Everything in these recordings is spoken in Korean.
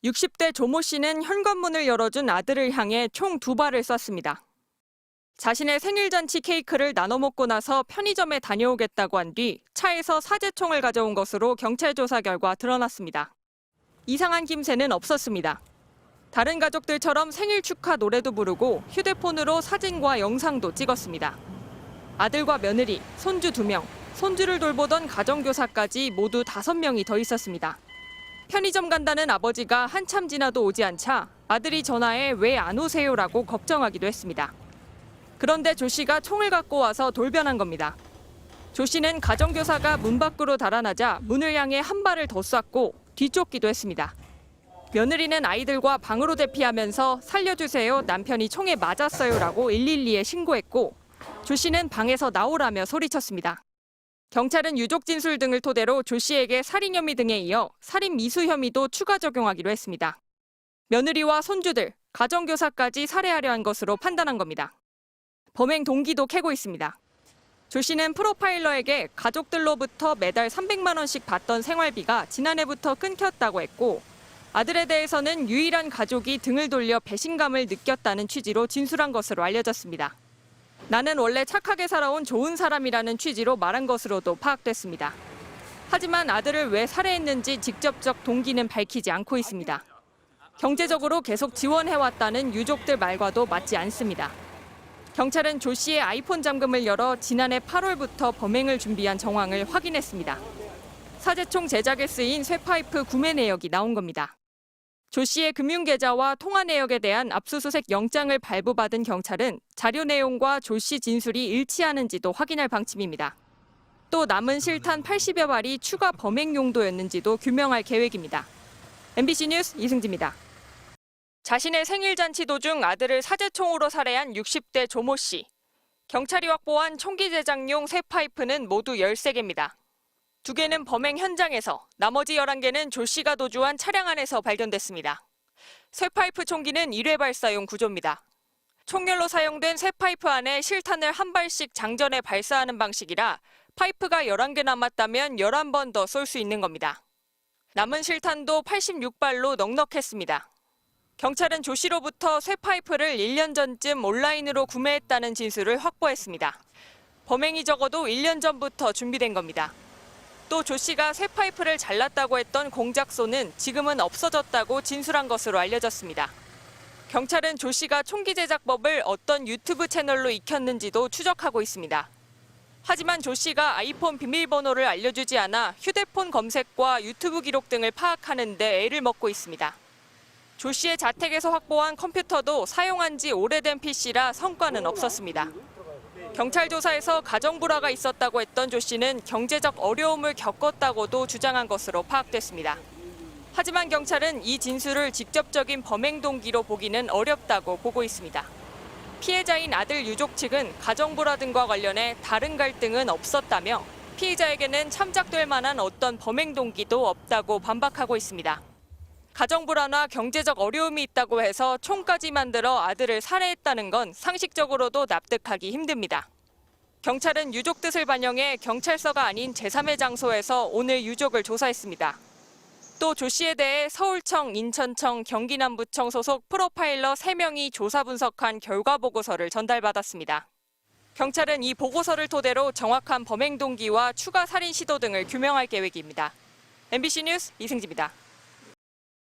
60대 조모 씨는 현관문을 열어준 아들을 향해 총 2발을 쐈습니다. 자신의 생일잔치 케이크를 나눠 먹고 나서 편의점에 다녀오겠다고 한 뒤 차에서 사제총을 가져온 것으로 경찰 조사 결과 드러났습니다. 이상한 김새는 없었습니다. 다른 가족들처럼 생일 축하 노래도 부르고 휴대폰으로 사진과 영상도 찍었습니다. 아들과 며느리, 손주 2명, 손주를 돌보던 가정교사까지 모두 5명이 더 있었습니다. 편의점 간다는 아버지가 한참 지나도 오지 않자 아들이 전화해 왜 안 오세요라고 걱정하기도 했습니다. 그런데 조 씨가 총을 갖고 와서 돌변한 겁니다. 조 씨는 가정교사가 문 밖으로 달아나자 문을 향해 한 발을 더 쐈고 뒤쫓기도 했습니다. 며느리는 아이들과 방으로 대피하면서 살려주세요, 남편이 총에 맞았어요라고 112에 신고했고 조 씨는 방에서 나오라며 소리쳤습니다. 경찰은 유족 진술 등을 토대로 조 씨에게 살인 혐의 등에 이어 살인 미수 혐의도 추가 적용하기로 했습니다. 며느리와 손주들, 가정교사까지 살해하려 한 것으로 판단한 겁니다. 범행 동기도 캐고 있습니다. 조 씨는 프로파일러에게 가족들로부터 매달 300만 원씩 받던 생활비가 지난해부터 끊겼다고 했고 아들에 대해서는 유일한 가족이 등을 돌려 배신감을 느꼈다는 취지로 진술한 것으로 알려졌습니다. 나는 원래 착하게 살아온 좋은 사람이라는 취지로 말한 것으로도 파악됐습니다. 하지만 아들을 왜 살해했는지 직접적 동기는 밝히지 않고 있습니다. 경제적으로 계속 지원해왔다는 유족들 말과도 맞지 않습니다. 경찰은 조 씨의 아이폰 잠금을 열어 지난해 8월부터 범행을 준비한 정황을 확인했습니다. 사제총 제작에 쓰인 쇠파이프 구매 내역이 나온 겁니다. 조 씨의 금융계좌와 통화 내역에 대한 압수수색 영장을 발부받은 경찰은 자료 내용과 조 씨 진술이 일치하는지도 확인할 방침입니다. 또 남은 실탄 80여 발이 추가 범행 용도였는지도 규명할 계획입니다. MBC 뉴스 이승지입니다. 자신의 생일잔치 도중 아들을 사제총으로 살해한 60대 조모 씨. 경찰이 확보한 총기 제작용 쇠파이프는 모두 13개입니다. 2개는 범행 현장에서, 나머지 11개는 조 씨가 도주한 차량 안에서 발견됐습니다. 쇠파이프 총기는 1회 발사용 구조입니다. 총열로 사용된 쇠파이프 안에 실탄을 한 발씩 장전해 발사하는 방식이라 파이프가 11개 남았다면 11번 더 쏠 수 있는 겁니다. 남은 실탄도 86발로 넉넉했습니다. 경찰은 조 씨로부터 쇠파이프를 1년 전쯤 온라인으로 구매했다는 진술을 확보했습니다. 범행이 적어도 1년 전부터 준비된 겁니다. 또 조 씨가 쇠파이프를 잘랐다고 했던 공작소는 지금은 없어졌다고 진술한 것으로 알려졌습니다. 경찰은 조 씨가 총기 제작법을 어떤 유튜브 채널로 익혔는지도 추적하고 있습니다. 하지만 조 씨가 아이폰 비밀번호를 알려주지 않아 휴대폰 검색과 유튜브 기록 등을 파악하는 데 애를 먹고 있습니다. 조 씨의 자택에서 확보한 컴퓨터도 사용한 지 오래된 PC라 성과는 없었습니다. 경찰 조사에서 가정 불화가 있었다고 했던 조 씨는 경제적 어려움을 겪었다고도 주장한 것으로 파악됐습니다. 하지만 경찰은 이 진술을 직접적인 범행 동기로 보기는 어렵다고 보고 있습니다. 피해자인 아들 유족 측은 가정 불화 등과 관련해 다른 갈등은 없었다며 피해자에게는 참작될 만한 어떤 범행 동기도 없다고 반박하고 있습니다. 가정 불화나 경제적 어려움이 있다고 해서 총까지 만들어 아들을 살해했다는 건 상식적으로도 납득하기 힘듭니다. 경찰은 유족 뜻을 반영해 경찰서가 아닌 제3의 장소에서 오늘 유족을 조사했습니다. 또 조 씨에 대해 서울청, 인천청, 경기남부청 소속 프로파일러 3명이 조사 분석한 결과 보고서를 전달받았습니다. 경찰은 이 보고서를 토대로 정확한 범행 동기와 추가 살인 시도 등을 규명할 계획입니다. MBC 뉴스 이승지입니다.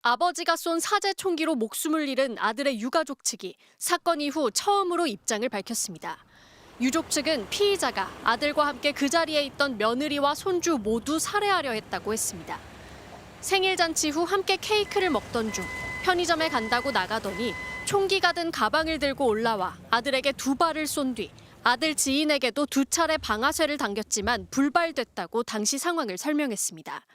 아버지가 쏜 사제 총기로 목숨을 잃은 아들의 유가족 측이 사건 이후 처음으로 입장을 밝혔습니다. 유족 측은 피의자가 아들과 함께 그 자리에 있던 며느리와 손주 모두 살해하려 했다고 했습니다. 생일 잔치 후 함께 케이크를 먹던 중 편의점에 간다고 나가더니 총기가 든 가방을 들고 올라와 아들에게 2발을 쏜 뒤 아들 지인에게도 2차례 방아쇠를 당겼지만 불발됐다고 당시 상황을 설명했습니다.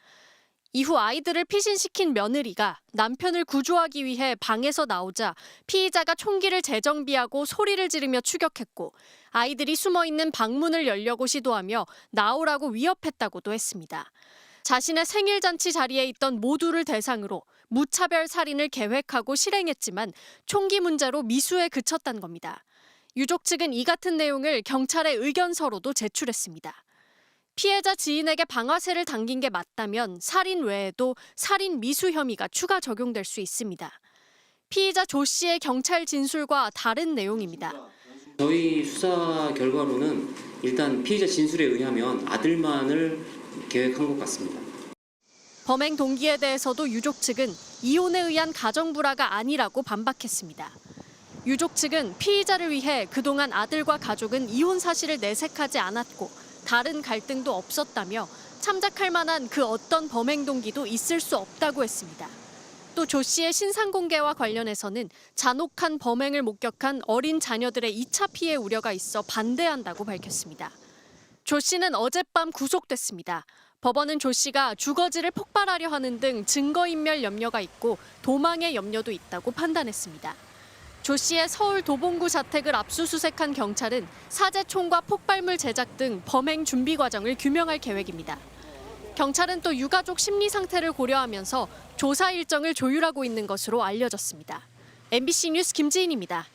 이후 아이들을 피신시킨 며느리가 남편을 구조하기 위해 방에서 나오자 피의자가 총기를 재정비하고 소리를 지르며 추격했고 아이들이 숨어있는 방문을 열려고 시도하며 나오라고 위협했다고도 했습니다. 자신의 생일 잔치 자리에 있던 모두를 대상으로 무차별 살인을 계획하고 실행했지만 총기 문제로 미수에 그쳤다는 겁니다. 유족 측은 이 같은 내용을 경찰에 의견서로도 제출했습니다. 피해자 지인에게 방아쇠를 당긴 게 맞다면 살인 외에도 살인 미수 혐의가 추가 적용될 수 있습니다. 피의자 조 씨의 경찰 진술과 다른 내용입니다. 저희 수사 결과로는 일단 피의자 진술에 의하면 아들만을 계획한 것 같습니다. 범행 동기에 대해서도 유족 측은 이혼에 의한 가정 불화가 아니라고 반박했습니다. 유족 측은 피의자를 위해 그동안 아들과 가족은 이혼 사실을 내색하지 않았고 다른 갈등도 없었다며 참작할 만한 그 어떤 범행 동기도 있을 수 없다고 했습니다. 또 조 씨의 신상 공개와 관련해서는 잔혹한 범행을 목격한 어린 자녀들의 2차 피해 우려가 있어 반대한다고 밝혔습니다. 조 씨는 어젯밤 구속됐습니다. 법원은 조 씨가 주거지를 폭발하려 하는 등 증거인멸 염려가 있고 도망의 염려도 있다고 판단했습니다. 조 씨의 서울 도봉구 자택을 압수수색한 경찰은 사제총과 폭발물 제작 등 범행 준비 과정을 규명할 계획입니다. 경찰은 또 유가족 심리 상태를 고려하면서 조사 일정을 조율하고 있는 것으로 알려졌습니다. MBC 뉴스 김지인입니다.